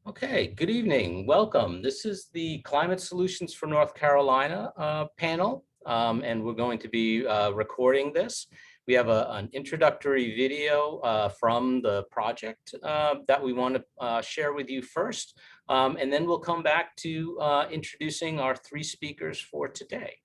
Okay, good evening. Welcome. This is the Climate Solutions for North Carolina panel, and we're going to be recording this. We have an introductory video from the project that we want to share with you first, and then we'll come back to introducing our three speakers for today.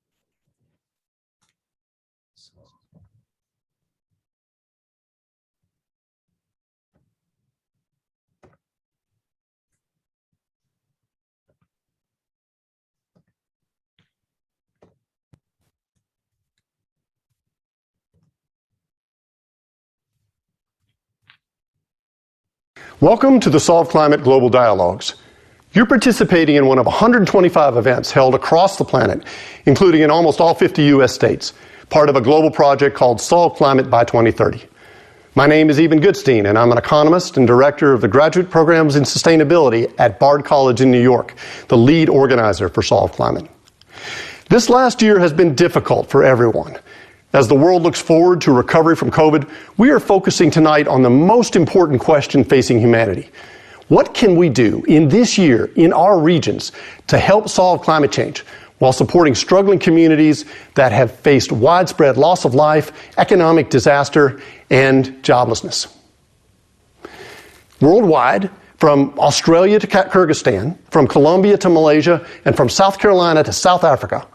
Welcome to the Solve Climate Global Dialogues. You're participating in one of 125 events held across the planet, including in almost all 50 U.S. states, part of a global project called Solve Climate by 2030. My name is Eben Goodstein, and I'm an economist and director of the Graduate Programs in Sustainability at Bard College in New York, the lead organizer for Solve Climate. This last year has been difficult for everyone. As the world looks forward to recovery from COVID, we are focusing tonight on the most important question facing humanity. What can we do in this year in our regions to help solve climate change while supporting struggling communities that have faced widespread loss of life, economic disaster, and joblessness? Worldwide, from Australia to Kyrgyzstan, from Colombia to Malaysia, and from South Carolina to South Africa,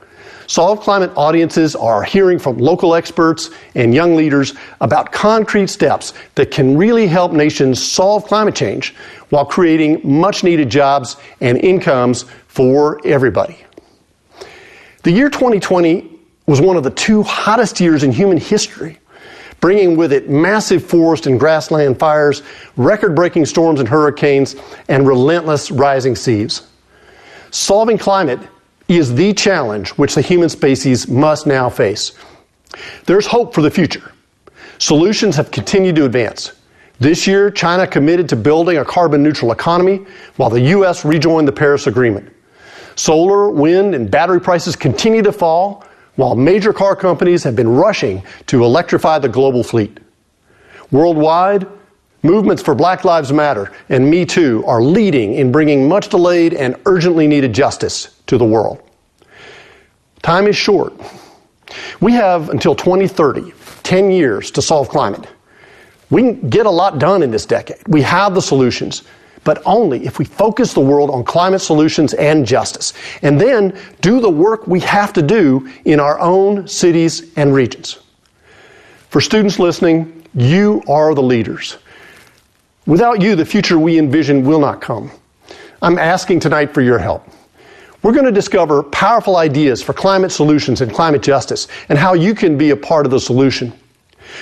Solve Climate audiences are hearing from local experts and young leaders about concrete steps that can really help nations solve climate change while creating much-needed jobs and incomes for everybody. The year 2020 was one of the two hottest years in human history, bringing with it massive forest and grassland fires, record-breaking storms and hurricanes, and relentless rising seas. Solving climate is the challenge which the human species must now face. There's hope for the future. Solutions have continued to advance. This year, China committed to building a carbon-neutral economy, while the U.S. rejoined the Paris Agreement. Solar, wind, and battery prices continue to fall, while major car companies have been rushing to electrify the global fleet. Worldwide, movements for Black Lives Matter and Me Too are leading in bringing much delayed and urgently needed justice to the world. Time is short. We have until 2030, 10 years to solve climate. We can get a lot done in this decade. We have the solutions, but only if we focus the world on climate solutions and justice, and then do the work we have to do in our own cities and regions. For students listening, you are the leaders. Without you, the future we envision will not come. I'm asking tonight for your help. We're going to discover powerful ideas for climate solutions and climate justice and how you can be a part of the solution.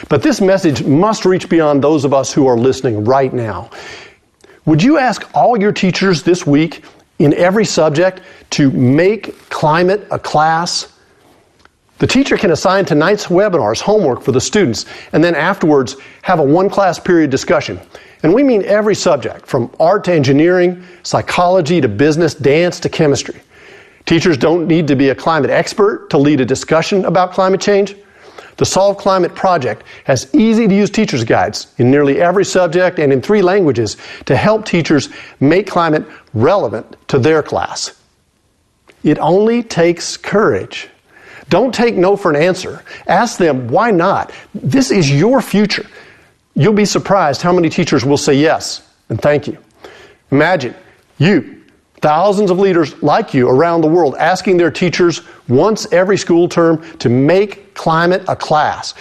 But this message must reach beyond those of us who are listening right now. Would you ask all your teachers this week in every subject to make climate a class? The teacher can assign tonight's webinar's homework for the students and then afterwards have a one-class period discussion. And we mean every subject, from art to engineering, psychology to business, dance to chemistry. Teachers don't need to be a climate expert to lead a discussion about climate change. The Solve Climate project has easy-to-use teacher's guides in nearly every subject and in 3 languages to help teachers make climate relevant to their class. It only takes courage. Don't take no for an answer. Ask them, why not? This is your future. You'll be surprised how many teachers will say yes and thank you. Imagine you, thousands of leaders like you around the world asking their teachers once every school term to make climate a class.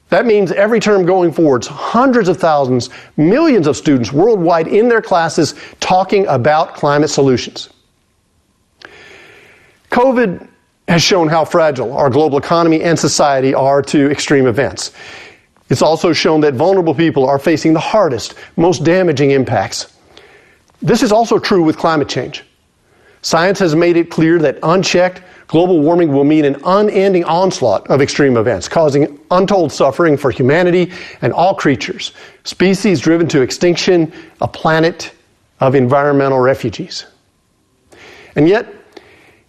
That means every term going forwards, hundreds of thousands, millions of students worldwide in their classes talking about climate solutions. COVID has shown how fragile our global economy and society are to extreme events. It's also shown that vulnerable people are facing the hardest, most damaging impacts. This is also true with climate change. Science has made it clear that unchecked, global warming will mean an unending onslaught of extreme events, causing untold suffering for humanity and all creatures, species driven to extinction, a planet of environmental refugees. And yet,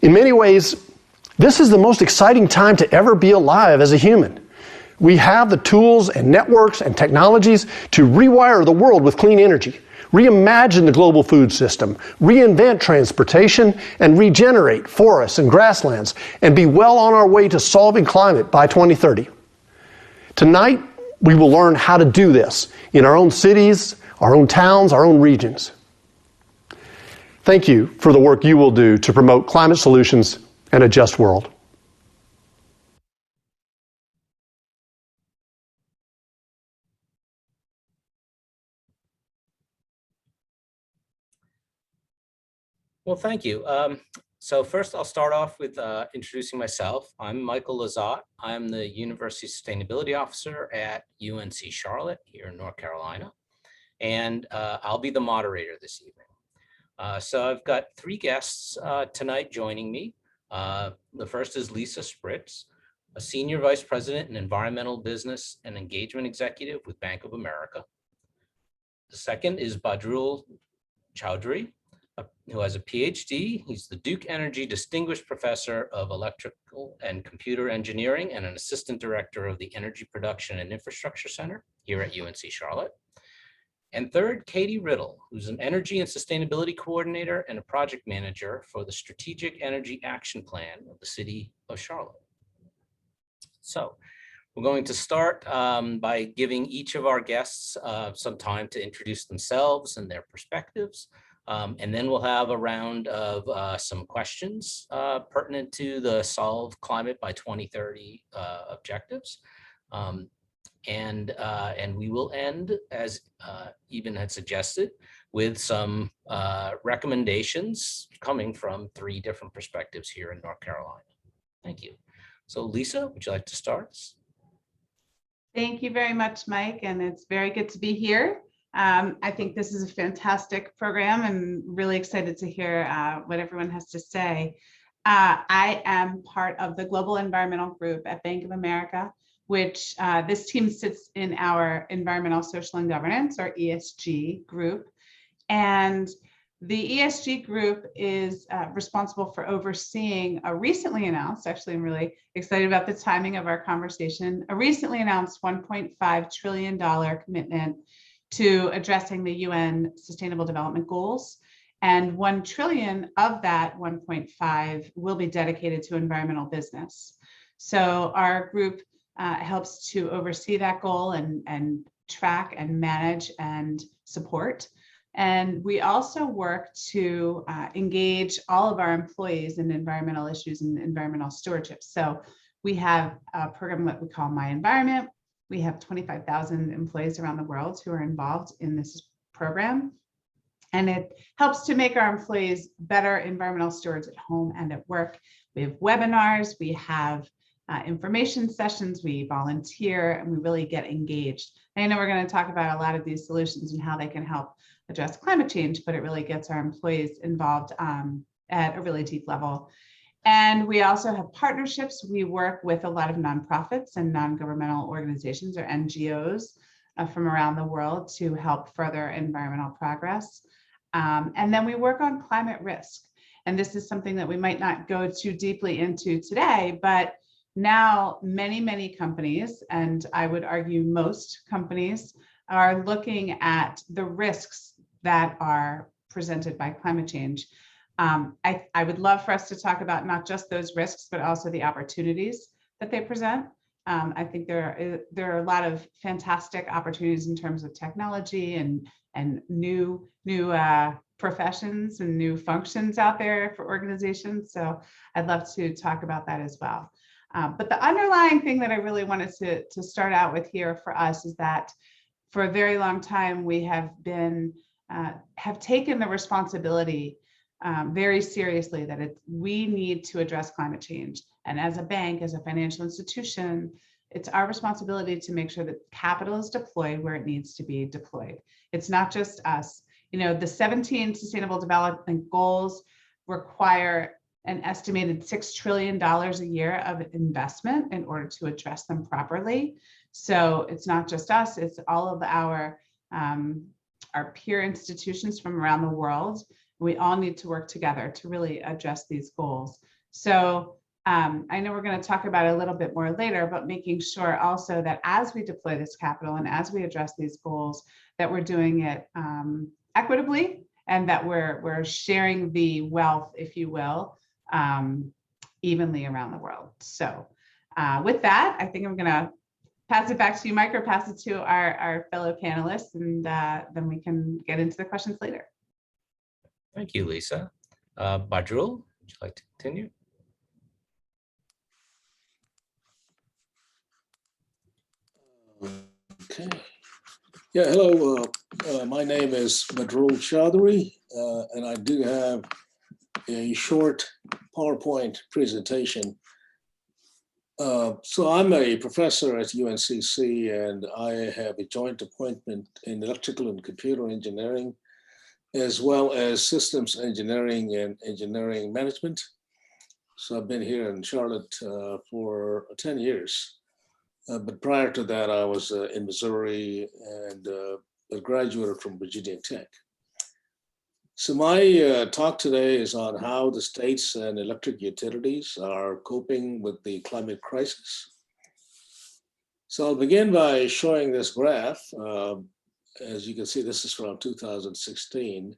in many ways, this is the most exciting time to ever be alive as a human. We have the tools and networks and technologies to rewire the world with clean energy, reimagine the global food system, reinvent transportation, and regenerate forests and grasslands, and be well on our way to solving climate by 2030. Tonight, we will learn how to do this in our own cities, our own towns, our own regions. Thank you for the work you will do to promote climate solutions and a just world. Well, thank you. So first I'll start off with introducing myself. I'm Michael Lazat. I'm the University Sustainability Officer at UNC Charlotte here in North Carolina. And I'll be the moderator this evening. So I've got three guests tonight joining me. The first is Lisa Spritz, a Senior Vice President in Environmental Business and Engagement Executive with Bank of America. The second is Badrul Chowdhury, who has a PhD. He's the Duke Energy Distinguished Professor of Electrical and Computer Engineering and an Assistant Director of the Energy Production and Infrastructure Center here at UNC Charlotte. And third, Katie Riddle, who's an Energy and Sustainability Coordinator and a Project Manager for the Strategic Energy Action Plan of the City of Charlotte. So we're going to start by giving each of our guests some time to introduce themselves and their perspectives. And then we'll have a round of some questions pertinent to the Solve Climate by 2030 objectives. And we will end, as Eben had suggested, with some recommendations coming from three different perspectives here in North Carolina. Thank you. So Lisa, would you like to start? Thank you very much, Mike, and it's very good to be here. I think this is a fantastic program and really excited to hear what everyone has to say. I am part of the Global Environmental Group at Bank of America, which this team sits in our Environmental, Social, and Governance, or ESG group. And the ESG group is responsible for overseeing a recently announced, actually I'm really excited about the timing of our conversation, a recently announced $1.5 trillion commitment to addressing the UN Sustainable Development Goals. And 1 trillion of that 1.5 will be dedicated to environmental business. So our group helps to oversee that goal and track and manage and support. And we also work to engage all of our employees in environmental issues and environmental stewardship. So we have a program that we call My Environment. We have 25,000 employees around the world who are involved in this program. And it helps to make our employees better environmental stewards at home and at work. We have webinars, we have information sessions, we volunteer, and we really get engaged. I know we're going to talk about a lot of these solutions and how they can help address climate change, but it really gets our employees involved at a really deep level. And we also have partnerships. We work with a lot of nonprofits and non-governmental organizations, or NGOs, from around the world to help further environmental progress. And then we work on climate risk. And this is something that we might not go too deeply into today, but now many companies, and I would argue most companies, are looking at the risks that are presented by climate change. I would love for us to talk about not just those risks, but also the opportunities that they present. I think there are a lot of fantastic opportunities in terms of technology and new professions and new functions out there for organizations. So I'd love to talk about that as well. But the underlying thing that I really wanted to start out with here for us is that for a very long time, we have taken the responsibility very seriously that we need to address climate change. And as a bank, as a financial institution, it's our responsibility to make sure that capital is deployed where it needs to be deployed. It's not just us. You know, the 17 Sustainable Development Goals require an estimated $6 trillion a year of investment in order to address them properly. So it's not just us, it's all of our peer institutions from around the world. We all need to work together to really address these goals. So I know we're going to talk about it a little bit more later, but making sure also that as we deploy this capital and as we address these goals, that we're doing it equitably, and that we're sharing the wealth, if you will, evenly around the world. So with that, I think I'm going to pass it back to you, Mike, or pass it to our fellow panelists, and then we can get into the questions later. Thank you, Lisa. Badrul, would you like to continue? Okay. Yeah, hello. My name is Badrul Chaudhry, and I do have a short PowerPoint presentation. So I'm a professor at UNCC, and I have a joint appointment in electrical and computer engineering, as well as systems engineering and engineering management. So I've been here in Charlotte for 10 years. But prior to that, I was in Missouri and a graduate from Virginia Tech. So my talk today is on how the states and electric utilities are coping with the climate crisis. So I'll begin by showing this graph. As you can see, this is from 2016.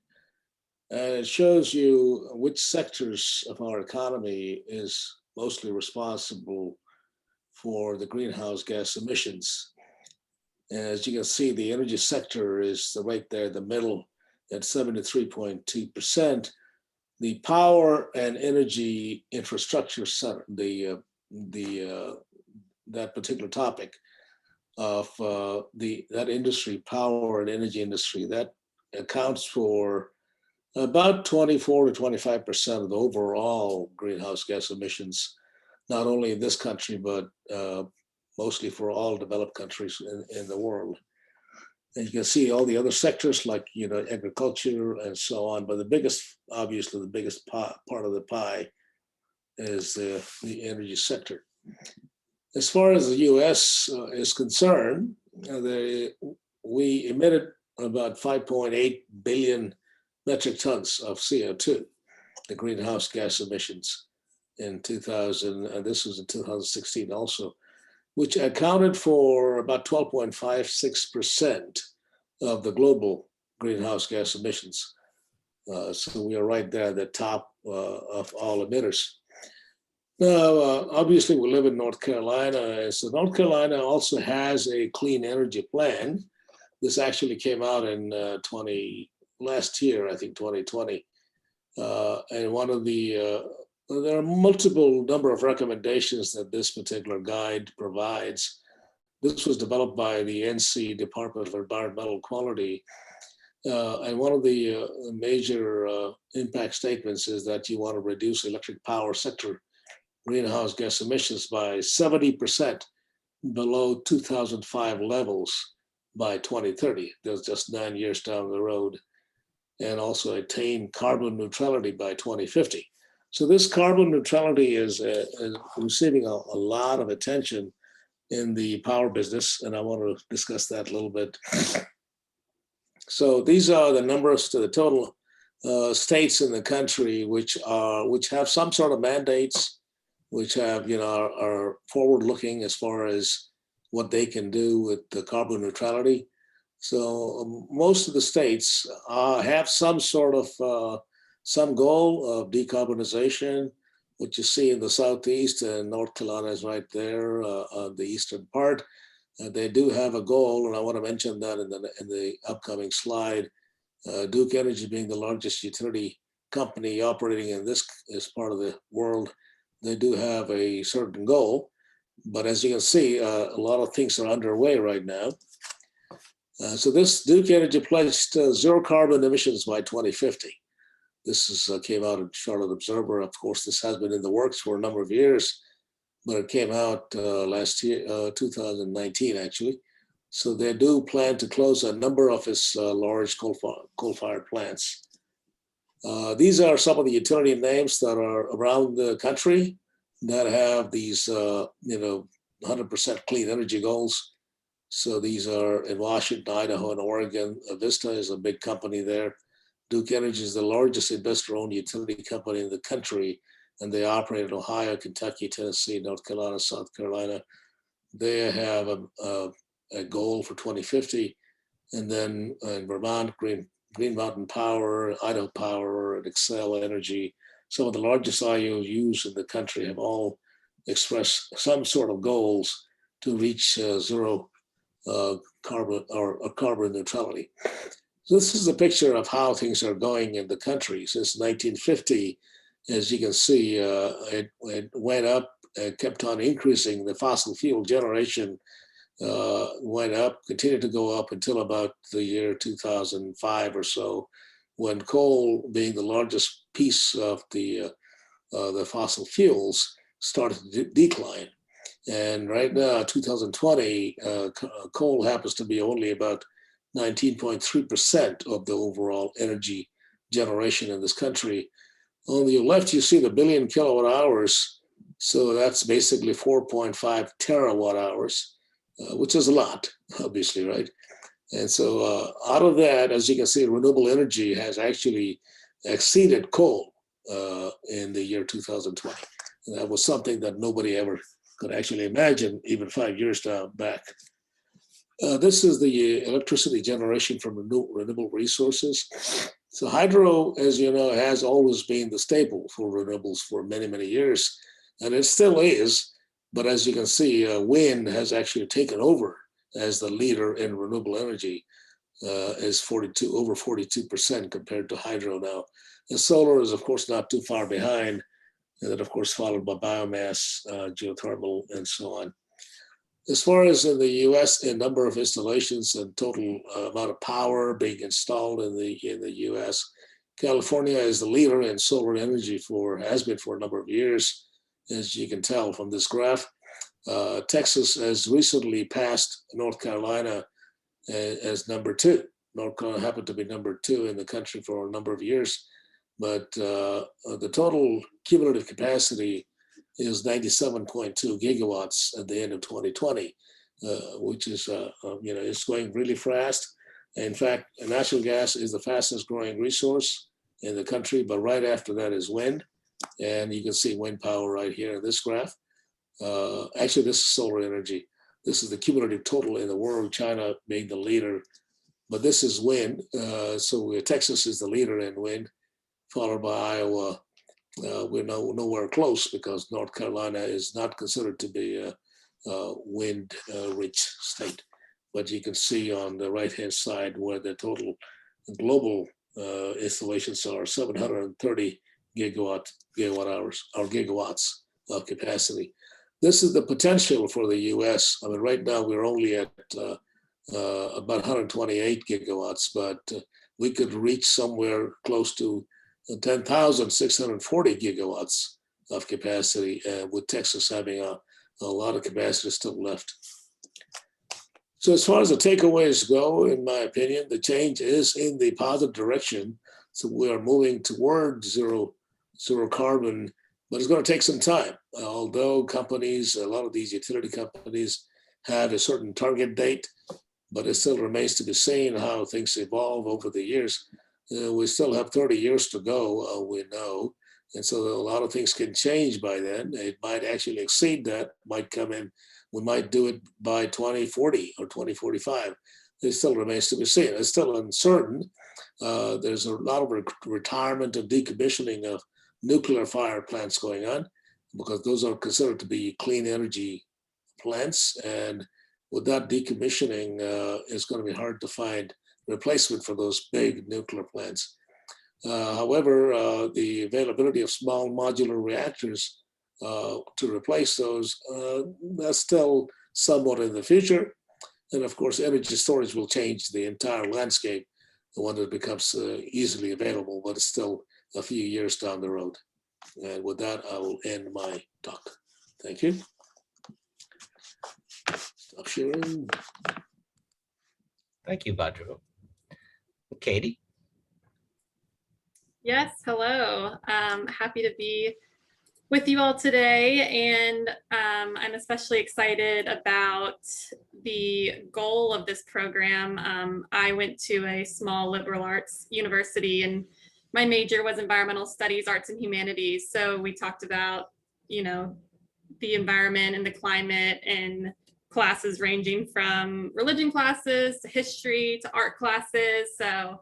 And it shows you which sectors of our economy is mostly responsible for the greenhouse gas emissions. And as you can see, the energy sector is right there in the middle at 73.2%. The power and energy infrastructure center, that particular topic of that industry, power and energy industry, that accounts for about 24 to 25% of the overall greenhouse gas emissions, not only in this country, but mostly for all developed countries in the world. And you can see all the other sectors like, agriculture and so on, but the biggest, obviously the biggest part of the pie is the energy sector. As far as the US is concerned, we emitted about 5.8 billion metric tons of CO2, the greenhouse gas emissions in 2000, and this was in 2016 also, which accounted for about 12.56% of the global greenhouse gas emissions. So we are right there at the top of all emitters. Now, obviously we live in North Carolina, so North Carolina also has a clean energy plan. This actually came out in last year, I think 2020. And one of there are multiple number of recommendations that this particular guide provides. This was developed by the NC Department of Environmental Quality. And one of the major impact statements is that you want to reduce electric power sector greenhouse gas emissions by 70% below 2005 levels by 2030. That's just 9 years down the road. And also attain carbon neutrality by 2050. So this carbon neutrality is receiving a lot of attention in the power business, and I want to discuss that a little bit. So these are the numbers to the total states in the country which have some sort of mandates, which have are forward-looking as far as what they can do with the carbon neutrality. So most of the states have some sort of some goal of decarbonization, which you see in the Southeast, and North Carolina is right there on the eastern part. They do have a goal, and I want to mention that in the upcoming slide. Duke Energy being the largest utility company operating in this part of the world, they do have a certain goal. But as you can see, a lot of things are underway right now. So this Duke Energy pledged zero carbon emissions by 2050. This came out in Charlotte Observer. Of course, this has been in the works for a number of years, but it came out last year, 2019 actually. So they do plan to close a number of its large coal-fired plants. These are some of the utility names that are around the country that have these 100% clean energy goals. So these are in Washington, Idaho, and Oregon. Vista is a big company there. Duke Energy is the largest investor-owned utility company in the country, and they operate in Ohio, Kentucky, Tennessee, North Carolina, South Carolina. They have a goal for 2050. And then in Vermont, Green Mountain Power, Idaho Power, and Excel Energy, some of the largest IOUs in the country, have all expressed some sort of goals to reach zero carbon or carbon neutrality. So this is a picture of how things are going in the country since 1950. As you can see, it went up and kept on increasing. The fossil fuel generation went up, continued to go up until about the year 2005 or so, when coal, being the largest piece of the fossil fuels, started to decline. And right now, 2020, coal happens to be only about 19.3% of the overall energy generation in this country. On the left, you see the billion kilowatt hours. So that's basically 4.5 terawatt hours, which is a lot, obviously, right? And so out of that, as you can see, renewable energy has actually exceeded coal in the year 2020. And that was something that nobody ever could actually imagine even 5 years back. This is the electricity generation from renewable resources. So hydro, as you know, has always been the staple for renewables for many, many years, and it still is. But as you can see, wind has actually taken over as the leader in renewable energy, is over 42% compared to hydro now. And solar is, of course, not too far behind, and then, of course, followed by biomass, geothermal, and so on. As far as in the U.S., a number of installations and total amount of power being installed in the U.S., California is the leader in solar energy has been for a number of years, as you can tell from this graph. Texas has recently passed North Carolina as number 2. North Carolina happened to be number 2 in the country for a number of years, but the total cumulative capacity is 97.2 gigawatts at the end of 2020, which is, it's going really fast. In fact, natural gas is the fastest growing resource in the country, but right after that is wind. And you can see wind power right here in this graph. Actually, this is solar energy. This is the cumulative total in the world, China being the leader, but this is wind. So Texas is the leader in wind, followed by Iowa. We're nowhere close because North Carolina is not considered to be a wind-rich state. But you can see on the right-hand side where the total global installations are 730 gigawatt hours or gigawatts of capacity. This is the potential for the U.S. I mean, right now we're only at about 128 gigawatts, but we could reach somewhere close to 10,640 gigawatts of capacity, with Texas having a lot of capacity still left. So as far as the takeaways go, in my opinion, the change is in the positive direction. So we are moving toward zero carbon, but it's going to take some time. Although companies, a lot of these utility companies have a certain target date, but it still remains to be seen how things evolve over the years. We still have 30 years to go, we know. And so a lot of things can change by then. It might actually exceed that, might come in. We might do it by 2040 or 2045. It still remains to be seen. It's still uncertain. There's a lot of retirement and decommissioning of nuclear fire plants going on because those are considered to be clean energy plants. And with that decommissioning, it's going to be hard to find replacement for those big nuclear plants. However, the availability of small modular reactors to replace those, that's still somewhat in the future. And of course, energy storage will change the entire landscape, the one that becomes easily available, but it's still a few years down the road. And with that, I will end my talk. Thank you. Stop sharing. Thank you, Badru. Katie? Yes, hello. Happy to be with you all today, and I'm especially excited about the goal of this program. I went to a small liberal arts university, and my major was environmental studies, arts and humanities. So we talked about, the environment and the climate in classes ranging from religion classes to history to art classes. So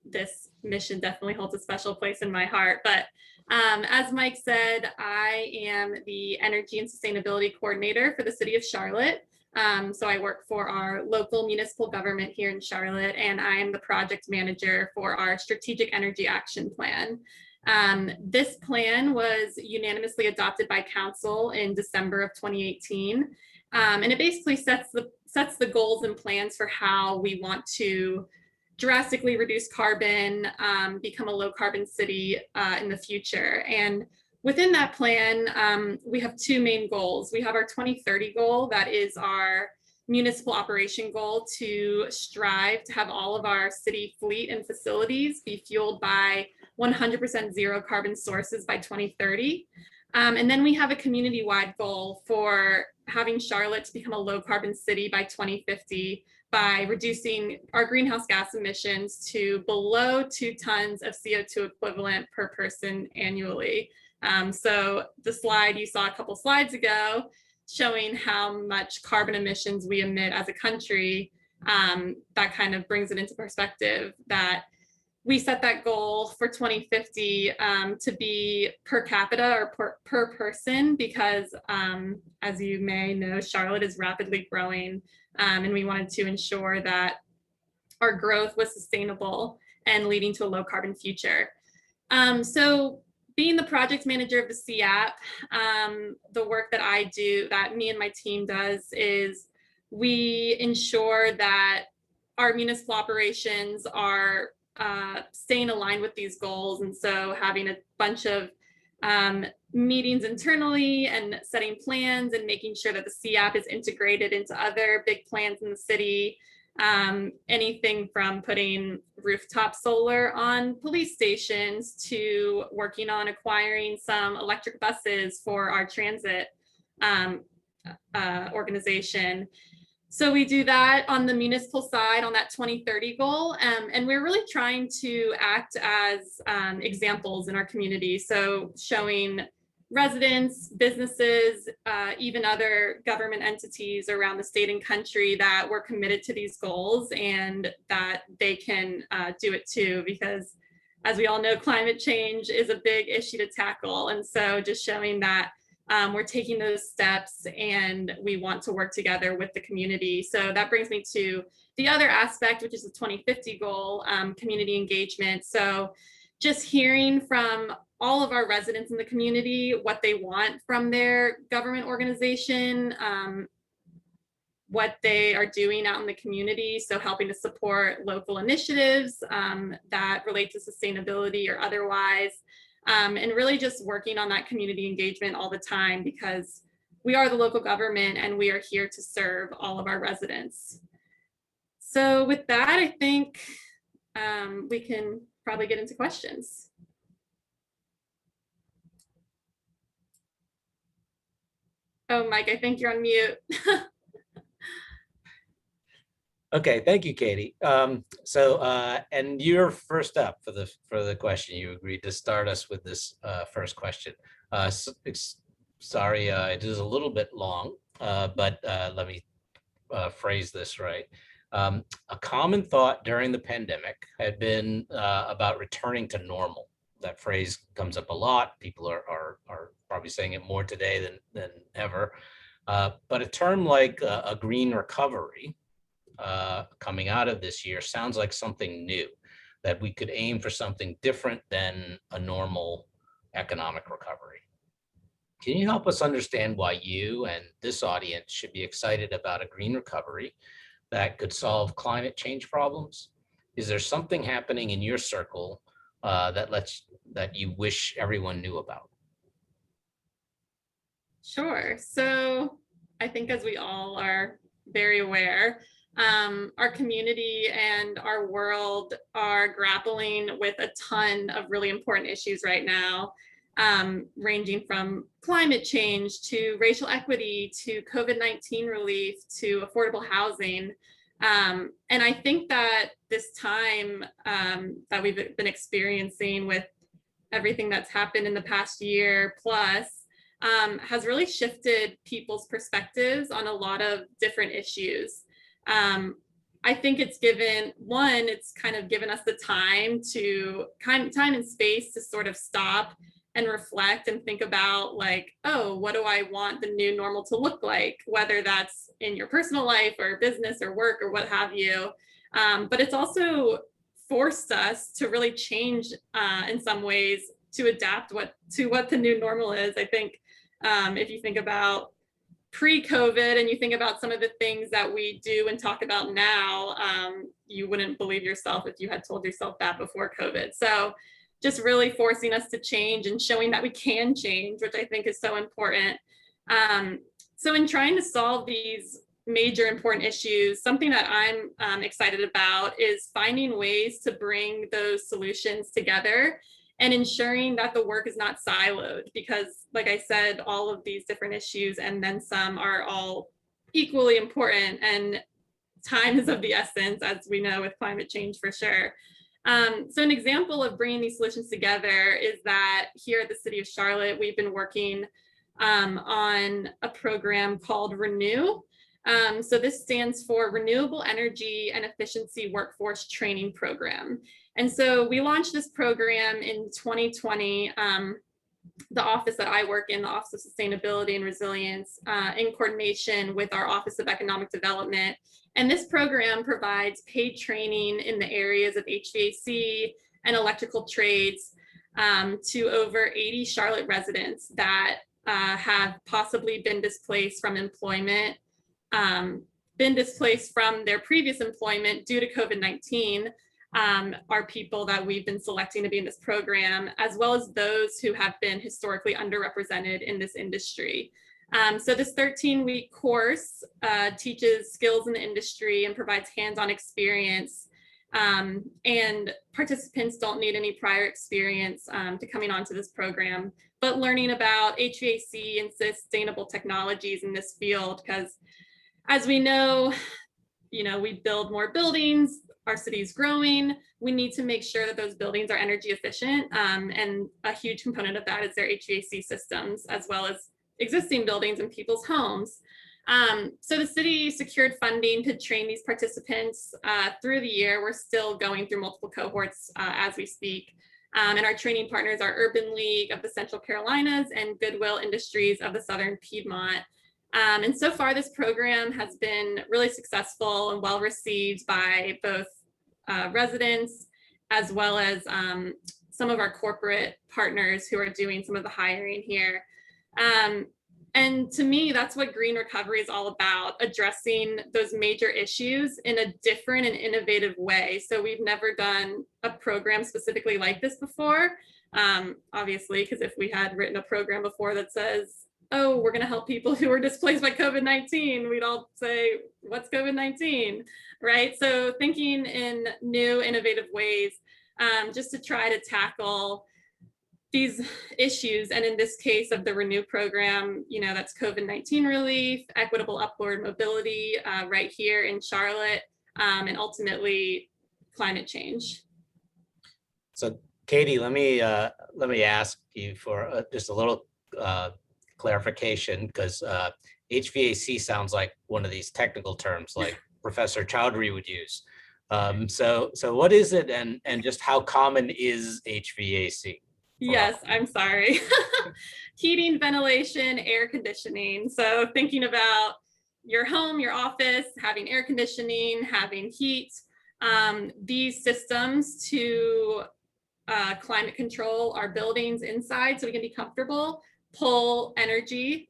this mission definitely holds a special place in my heart. But as Mike said, I am the Energy and Sustainability Coordinator for the City of Charlotte. So I work for our local municipal government here in Charlotte, and I am the project manager for our Strategic Energy Action Plan. This plan was unanimously adopted by Council in December of 2018, and it basically sets the goals and plans for how we want to drastically reduce carbon, become a low carbon city in the future. And within that plan, we have two main goals. We have our 2030 goal, that is our municipal operation goal, to strive to have all of our city fleet and facilities be fueled by 100% zero carbon sources by 2030. And then we have a community-wide goal for having Charlotte to become a low carbon city by 2050 by reducing our greenhouse gas emissions to below 2 tons of CO2 equivalent per person annually. So the slide you saw a couple slides ago showing how much carbon emissions we emit as a country, that kind of brings it into perspective that we set that goal for 2050 to be per capita or per person, because as you may know, Charlotte is rapidly growing, and we wanted to ensure that our growth was sustainable and leading to a low carbon future. So being the project manager of the CAP, the work that I do, that me and my team does, is we ensure that our municipal operations are staying aligned with these goals. And so having a bunch of meetings internally and setting plans and making sure that the CAP is integrated into other big plans in the city. Anything from putting rooftop solar on police stations to working on acquiring some electric buses for our transit organization. So we do that on the municipal side on that 2030 goal, and we're really trying to act as examples in our community. So showing residents, businesses, even other government entities around the state and country that we're committed to these goals and that they can do it too, because as we all know, climate change is a big issue to tackle. And so just showing that we're taking those steps and we want to work together with the community. So that brings me to the other aspect, which is the 2050 goal, community engagement. So just hearing from all of our residents in the community what they want from their government organization, what they are doing out in the community. So helping to support local initiatives that relate to sustainability or otherwise. And really just working on that community engagement all the time, because we are the local government and we are here to serve all of our residents. So with that, I think we can probably get into questions. Oh, Mike, I think you're on mute. Okay, thank you, Katie. And you're first up for the question. You agreed to start us with this first question. Sorry, it is a little bit long, but let me phrase this right. A common thought during the pandemic had been about returning to normal. That phrase comes up a lot. People are probably saying it more today than ever. But a term like a green recovery coming out of this year sounds like something new, that we could aim for something different than a normal economic recovery. Can you help us understand why you and this audience should be excited about a green recovery that could solve climate change problems? Is there something happening in your circle that you wish everyone knew about? Sure. So I think, as we all are very aware, our community and our world are grappling with a ton of really important issues right now, ranging from climate change to racial equity to COVID-19 relief to affordable housing. And I think that this time that we've been experiencing with everything that's happened in the past year plus has really shifted people's perspectives on a lot of different issues. I think it's kind of given us the time and space to sort of stop and reflect and think about like, oh, what do I want the new normal to look like? Whether that's in your personal life or business or work or what have you. But it's also forced us to really change in some ways to adapt to what the new normal is. I think if you think about pre-COVID and you think about some of the things that we do and talk about now, you wouldn't believe yourself if you had told yourself that before COVID. So just really forcing us to change and showing that we can change, which I think is so important. So in trying to solve these major important issues, something that I'm excited about is finding ways to bring those solutions together and ensuring that the work is not siloed, because like I said, all of these different issues and then some are all equally important, and time is of the essence, as we know with climate change for sure. So an example of bringing these solutions together is that here at the City of Charlotte, we've been working on a program called Renew. So this stands for Renewable Energy and Efficiency Workforce Training Program. And so we launched this program in 2020, the office that I work in, the Office of Sustainability and Resilience, in coordination with our Office of Economic Development. And this program provides paid training in the areas of HVAC and electrical trades to over 80 Charlotte residents that have possibly been displaced from employment, been displaced from their previous employment due to COVID-19, are people that we've been selecting to be in this program, as well as those who have been historically underrepresented in this industry. So this 13-week course teaches skills in the industry and provides hands-on experience. And participants don't need any prior experience to coming onto this program, but learning about HVAC and sustainable technologies in this field, because as we know, we build more buildings, our city is growing, we need to make sure that those buildings are energy efficient. And a huge component of that is their HVAC systems, as well as existing buildings and people's homes. So the city secured funding to train these participants through the year. We're still going through multiple cohorts as we speak. And our training partners are Urban League of the Central Carolinas and Goodwill Industries of the Southern Piedmont. And so far, this program has been really successful and well received by both residents, as well as some of our corporate partners who are doing some of the hiring here. And to me, that's what green recovery is all about, addressing those major issues in a different and innovative way. So we've never done a program specifically like this before, obviously, because if we had written a program before that says, oh, we're going to help people who are displaced by COVID-19, we'd all say, what's COVID-19, right? So thinking in new, innovative ways, just to try to tackle these issues. And in this case of the Renew program, that's COVID-19 relief, equitable upward mobility right here in Charlotte, and ultimately climate change. So Katie, let me ask you for just a little clarification, because HVAC sounds like one of these technical terms like Professor Chowdhury would use. So what is it, and just how common is HVAC? Yes, I'm sorry. Heating, ventilation, air conditioning. So thinking about your home, your office, having air conditioning, having heat, these systems to climate control our buildings inside so we can be comfortable, pull energy,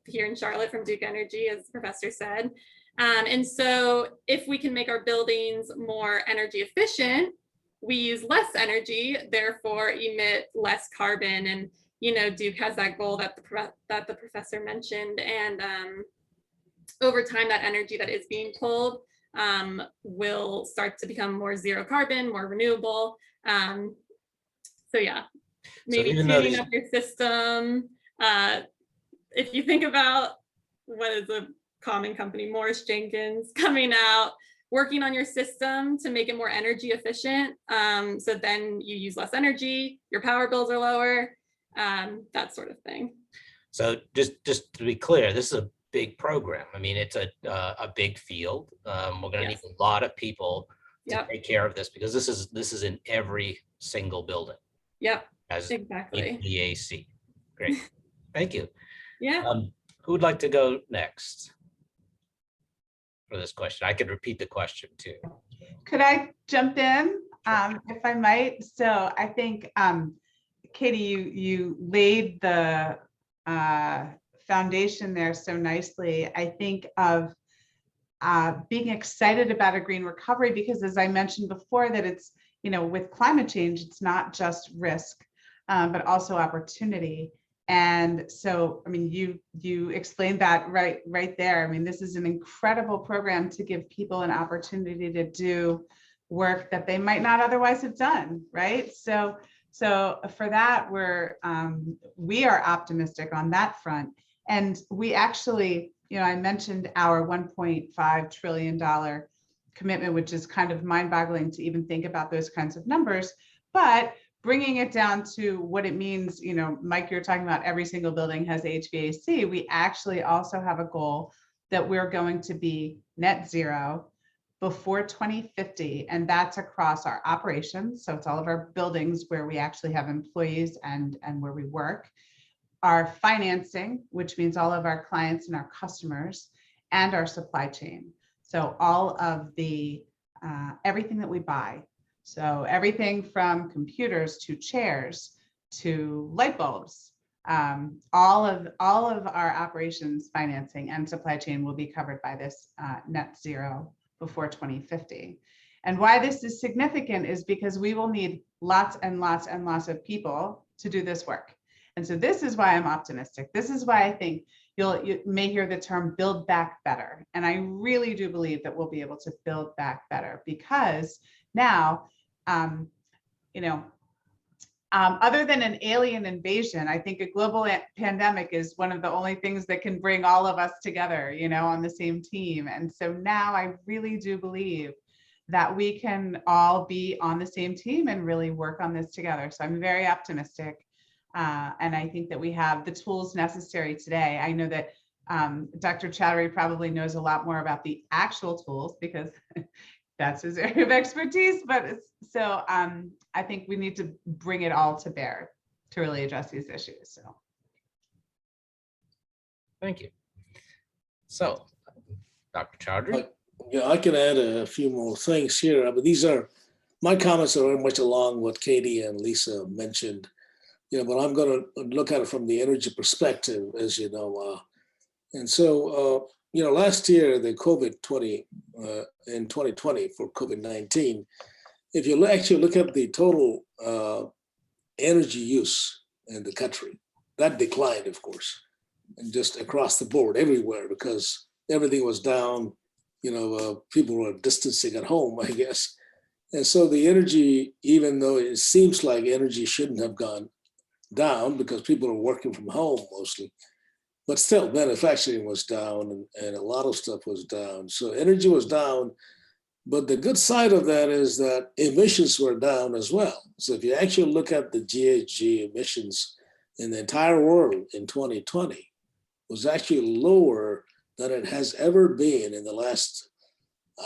here in Charlotte from Duke Energy, as the professor said. And so if we can make our buildings more energy efficient, we use less energy, therefore emit less carbon. And, Duke has that goal that the professor mentioned. And over time, that energy that is being pulled will start to become more zero carbon, more renewable. So yeah, maybe tuning up your system. If you think about what is a common company, Morris Jenkins, coming out, working on your system to make it more energy efficient. So then you use less energy, your power bills are lower, that sort of thing. So just to be clear, this is big program. I mean, it's a big field. We're going to Yes. need a lot of people to Yep. take care of this, because this is in every single building Yep. as Exactly. HVAC. Great. Thank you. Yeah. Who would like to go next for this question? I could repeat the question too. Could I jump in, if I might? So I think, Katie, you laid the foundation there so nicely. I think of being excited about a green recovery, because as I mentioned before, that it's, with climate change, it's not just risk, but also opportunity. And so, I mean, you explained that right there. I mean, this is an incredible program to give people an opportunity to do work that they might not otherwise have done, right? So for that, we are optimistic on that front. And we actually, I mentioned our $1.5 trillion commitment, which is kind of mind-boggling to even think about those kinds of numbers. But bringing it down to what it means, Mike, you're talking about every single building has HVAC. We actually also have a goal that we're going to be net zero before 2050, and that's across our operations. So it's all of our buildings where we actually have employees and where we work, our financing, which means all of our clients and our customers, and our supply chain. So all of the everything that we buy. So everything from computers to chairs to light bulbs, all of our operations, financing, and supply chain will be covered by this net zero before 2050. And why this is significant is because we will need lots and lots and lots of people to do this work. And so this is why I'm optimistic. This is why I think you may hear the term build back better. And I really do believe that we'll be able to build back better, because now, other than an alien invasion, I think a global pandemic is one of the only things that can bring all of us together, on the same team. And so now I really do believe that we can all be on the same team and really work on this together. So I'm very optimistic. And I think that we have the tools necessary today. I know that Dr. Chattery probably knows a lot more about the actual tools, because that's his area of expertise. But so I think we need to bring it all to bear to really address these issues. So Thank you. So, Dr. Chaudhry. Yeah, I can add a few more things here, but my comments are very much along what Katie and Lisa mentioned. But I'm going to look at it from the energy perspective, as you know. And so, last year, the in 2020 for COVID-19, if you actually look at the total energy use in the country, that declined, of course, and just across the board everywhere, because everything was down. People were distancing at home, I guess. And so the energy, even though it seems like energy shouldn't have gone down because people are working from home mostly, but still manufacturing was down and a lot of stuff was down. So energy was down, but the good side of that is that emissions were down as well. So if you actually look at the GHG emissions in the entire world in 2020, was actually lower than it has ever been in the last,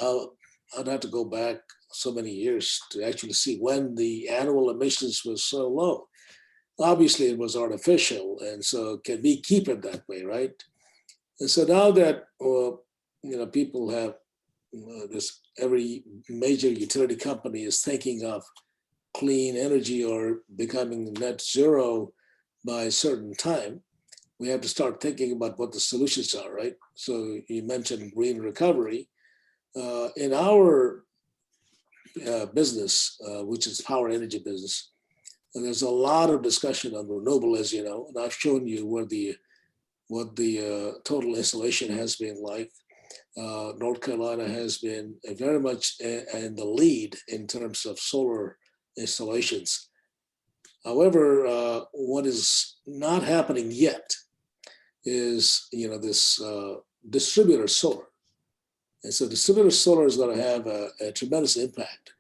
I'd have to go back so many years to actually see when the annual emissions was so low. Obviously it was artificial, and so can we keep it that way, right? And so now that people have every major utility company is thinking of clean energy or becoming net zero by a certain time, we have to start thinking about what the solutions are, right? So you mentioned green recovery. In our business, which is power energy business, and there's a lot of discussion on renewable, as you know, and I've shown you what the total installation has been like. North Carolina has been very much in the lead in terms of solar installations. However, what is not happening yet is this distributor solar. And so distributor solar is going to have a tremendous impact.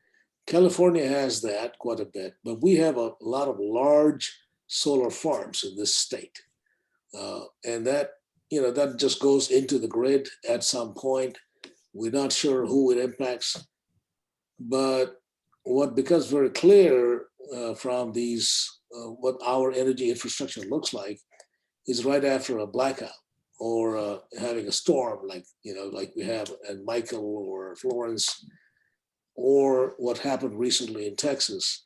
California has that quite a bit, but we have a lot of large solar farms in this state. And that that just goes into the grid at some point. We're not sure who it impacts. But what becomes very clear from these, what our energy infrastructure looks like, is right after a blackout or having a storm like we have at Michael or Florence, or what happened recently in Texas,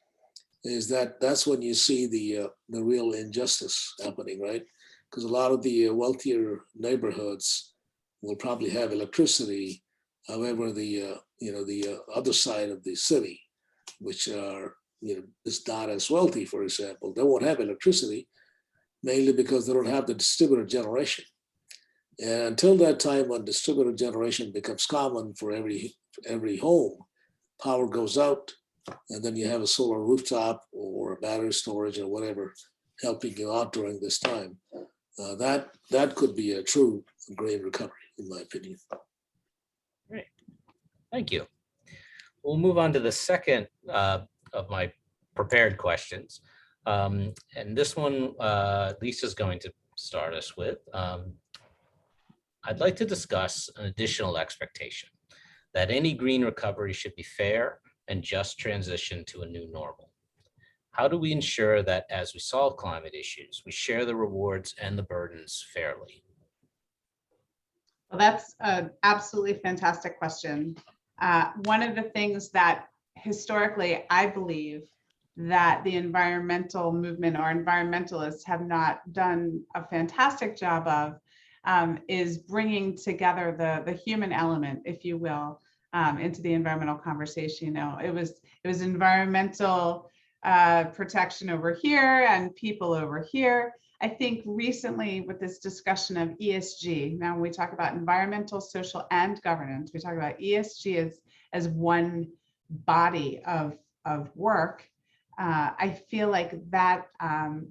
is that's when you see the real injustice happening, right? Because a lot of the wealthier neighborhoods will probably have electricity. However, the other side of the city, which is not as wealthy, for example, they won't have electricity, mainly because they don't have the distributed generation. And until that time when distributed generation becomes common for every home, power goes out, and then you have a solar rooftop or a battery storage or whatever helping you out during this time. That could be a true green recovery, in my opinion. Great, thank you. We'll move on to the second of my prepared questions. And this one, Lisa's going to start us with. I'd like to discuss an additional expectation that any green recovery should be fair and just transition to a new normal. How do we ensure that as we solve climate issues, we share the rewards and the burdens fairly? Well, that's an absolutely fantastic question. One of the things that historically I believe that the environmental movement or environmentalists have not done a fantastic job of is bringing together the human element, if you will, into the environmental conversation. It was environmental protection over here and people over here. I think recently with this discussion of ESG, now when we talk about environmental, social, and governance, we talk about ESG as one body of work. I feel like that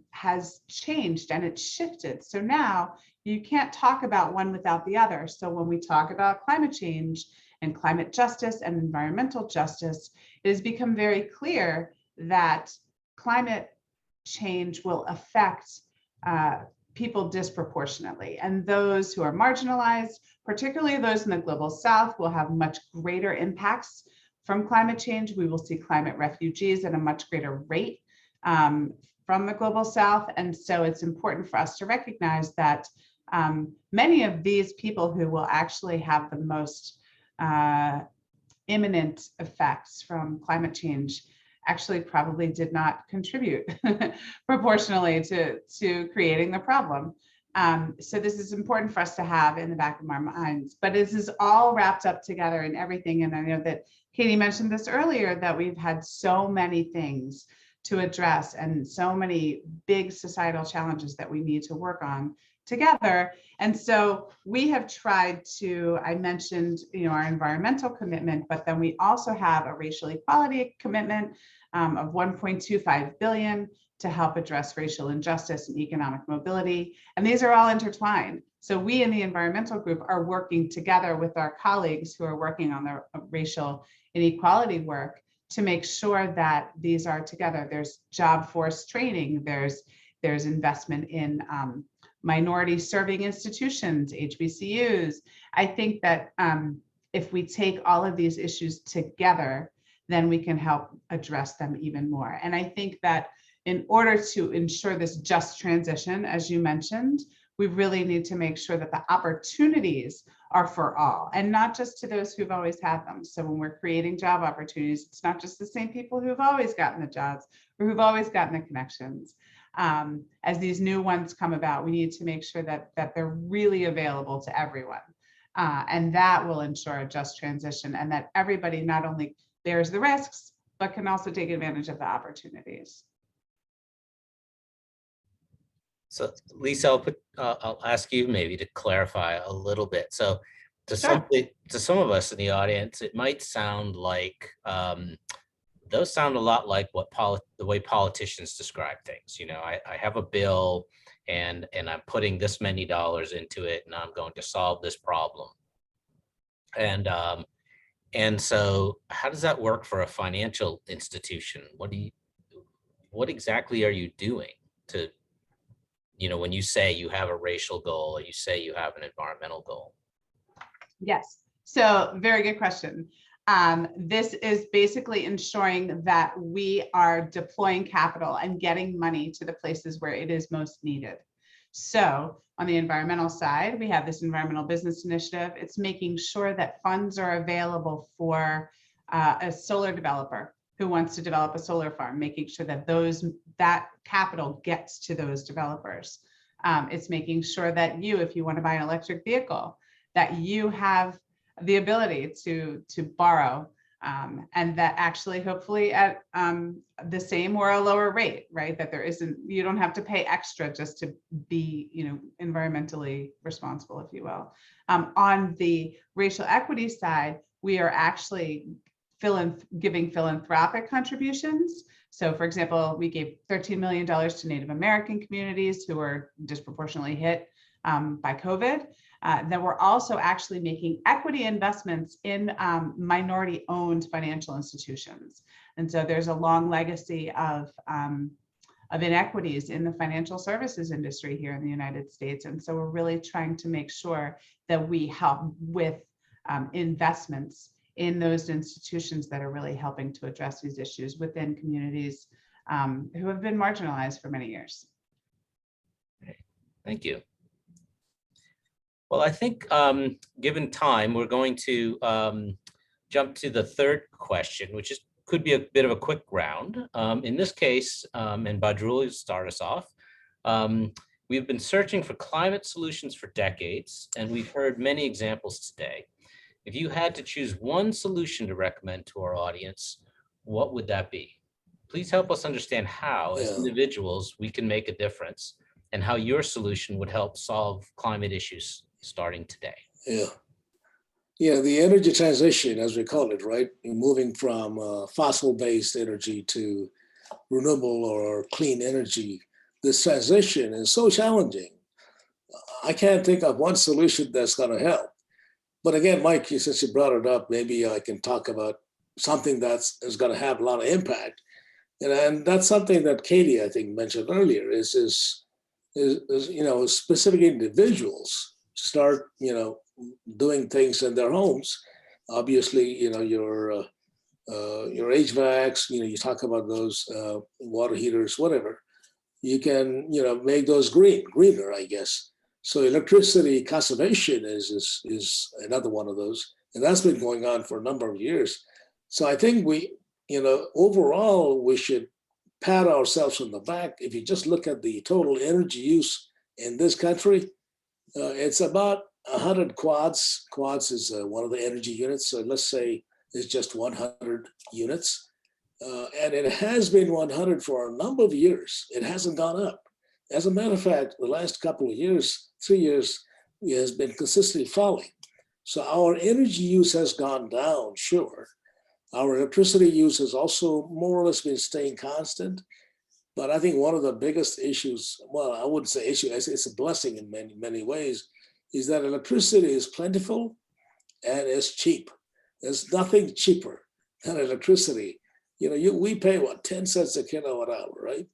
has changed and it's shifted. So now you can't talk about one without the other. So when we talk about climate change and climate justice and environmental justice, it has become very clear that climate change will affect people disproportionately. And those who are marginalized, particularly those in the global south, will have much greater impacts from climate change. We will see climate refugees at a much greater rate from the global south. And so it's important for us to recognize that many of these people who will actually have the most imminent effects from climate change actually probably did not contribute proportionally to creating the problem. So this is important for us to have in the back of our minds, but this is all wrapped up together in everything. And I know that Katie mentioned this earlier, that we've had so many things to address and so many big societal challenges that we need to work on together. And so we have tried to, I mentioned, our environmental commitment, but then we also have a racial equality commitment of 1.25 billion to help address racial injustice and economic mobility. And these are all intertwined. So we in the environmental group are working together with our colleagues who are working on the racial inequality work to make sure that these are together. There's job force training, there's investment in minority serving institutions, HBCUs. I think that if we take all of these issues together, then we can help address them even more. And I think that in order to ensure this just transition, as you mentioned, we really need to make sure that the opportunities are for all and not just to those who've always had them. So when we're creating job opportunities, it's not just the same people who've always gotten the jobs or who've always gotten the connections. As these new ones come about, we need to make sure that they're really available to everyone. And that will ensure a just transition and that everybody not only bears the risks, but can also take advantage of the opportunities. So Lisa, I'll ask you maybe to clarify a little bit. So to some of us in the audience, it might sound like those sound a lot like the way politicians describe things. I have a bill and I'm putting this many dollars into it and I'm going to solve this problem. And so how does that work for a financial institution? What exactly are you doing to when you say you have a racial goal or you say you have an environmental goal? Yes, so very good question. This is basically ensuring that we are deploying capital and getting money to the places where it is most needed. So on the environmental side, we have this environmental business initiative. It's making sure that funds are available for a solar developer who wants to develop a solar farm, making sure that that capital gets to those developers. It's making sure that if you want to buy an electric vehicle, that you have the ability to borrow, and that actually hopefully at the same or a lower rate, right? That you don't have to pay extra just to be, environmentally responsible, if you will. On the racial equity side, we are actually giving philanthropic contributions. So for example, we gave $13 million to Native American communities who were disproportionately hit by COVID. Then we're also actually making equity investments in minority-owned financial institutions. And so there's a long legacy of inequities in the financial services industry here in the United States. And so we're really trying to make sure that we help with investments in those institutions that are really helping to address these issues within communities who have been marginalized for many years. Thank you. Well, I think given time, we're going to jump to the third question, which could be a bit of a quick round. In this case, and Badrul will start us off, we've been searching for climate solutions for decades, and we've heard many examples today. If you had to choose one solution to recommend to our audience, what would that be? Please help us understand how, as individuals, we can make a difference and how your solution would help solve climate issues starting today. Yeah, the energy transition, as we call it, right? Moving from fossil-based energy to renewable or clean energy. This transition is so challenging. I can't think of one solution that's going to help. But again, Mike, since you brought it up, maybe I can talk about something that's going to have a lot of impact. And that's something that Katie, I think, mentioned earlier, is specific individuals start, doing things in their homes. Obviously, your HVACs, you talk about those water heaters, whatever. You can, make those greener, I guess. So electricity conservation is another one of those, and that's been going on for a number of years. So I think we, overall, we should pat ourselves on the back. If you just look at the total energy use in this country, it's about 100 quads. Quads is one of the energy units. So let's say it's just 100 units. And it has been 100 for a number of years. It hasn't gone up. As a matter of fact, the last couple of years, 3 years, it has been consistently falling. So our energy use has gone down, sure. Our electricity use has also more or less been staying constant. But I think one of the biggest issues, well, I wouldn't say issue, it's a blessing in many, many ways, is that electricity is plentiful and it's cheap. There's nothing cheaper than electricity. We pay, 10 cents a kilowatt hour, right?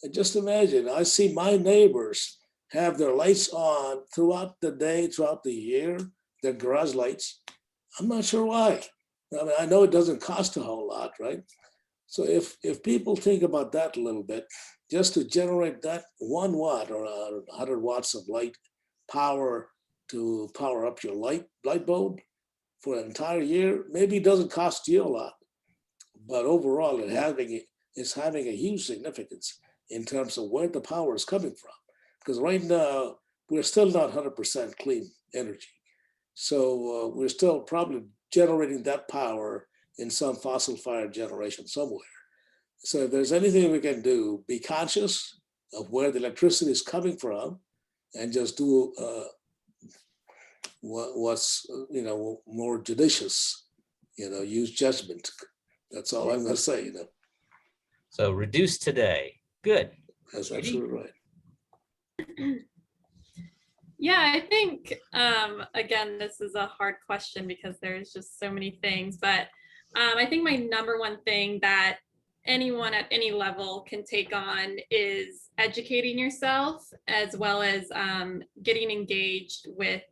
And just imagine, I see my neighbors have their lights on throughout the day, throughout the year, their garage lights. I'm not sure why. I mean, I know it doesn't cost a whole lot, right? So if people think about that a little bit, just to generate that 1 watt or 100 watts of light power to power up your light bulb for an entire year, maybe it doesn't cost you a lot, but overall it's having a huge significance in terms of where the power is coming from. Because right now, we're still not 100% clean energy. So we're still probably generating that power in some fossil-fired generation somewhere. So if there's anything we can do, be conscious of where the electricity is coming from and just do what's more judicious, use judgment. That's all I'm going to say. So reduce today. Good. That's absolutely right. Yeah, I think, again, this is a hard question because there's just so many things, but I think my number one thing that anyone at any level can take on is educating yourself, as well as getting engaged with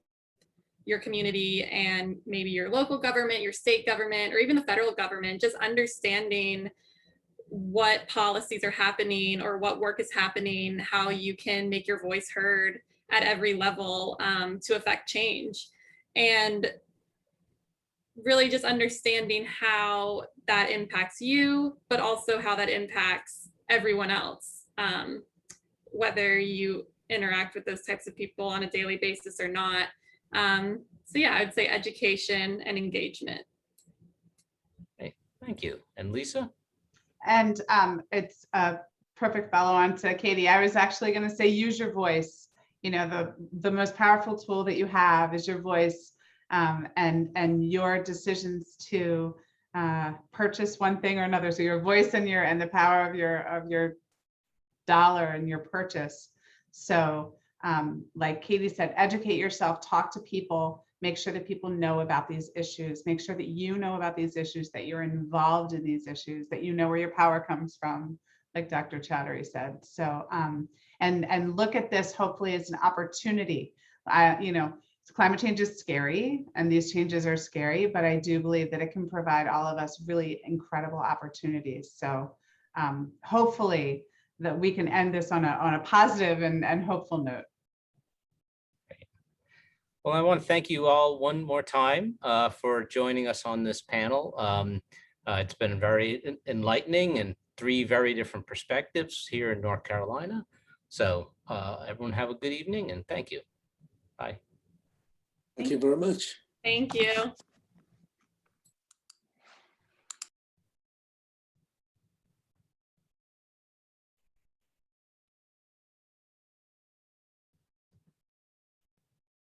your community and maybe your local government, your state government, or even the federal government, just understanding what policies are happening or what work is happening, how you can make your voice heard at every level to affect change. And really just understanding how that impacts you, but also how that impacts everyone else, whether you interact with those types of people on a daily basis or not. So yeah, I would say education and engagement. Hey, thank you. And Lisa? And it's a perfect follow on to Katie. I was actually going to say, use your voice. You know, the most powerful tool that you have is your voice, and your decisions to purchase one thing or another. So your voice and the power of your dollar and your purchase. So like Katie said, educate yourself, talk to people, make sure that people know about these issues, make sure that you know about these issues, that you're involved in these issues, that you know where your power comes from, like Dr. Chowdhury said. So and look at this hopefully as an opportunity. You know, climate change is scary and these changes are scary, but I do believe that it can provide all of us really incredible opportunities. So hopefully that we can end this on a positive and hopeful note. Well, I want to thank you all one more time for joining us on this panel. It's been very enlightening and 3 very different perspectives here in North Carolina. So everyone have a good evening and thank you. Bye. Thank you very much. Thank you.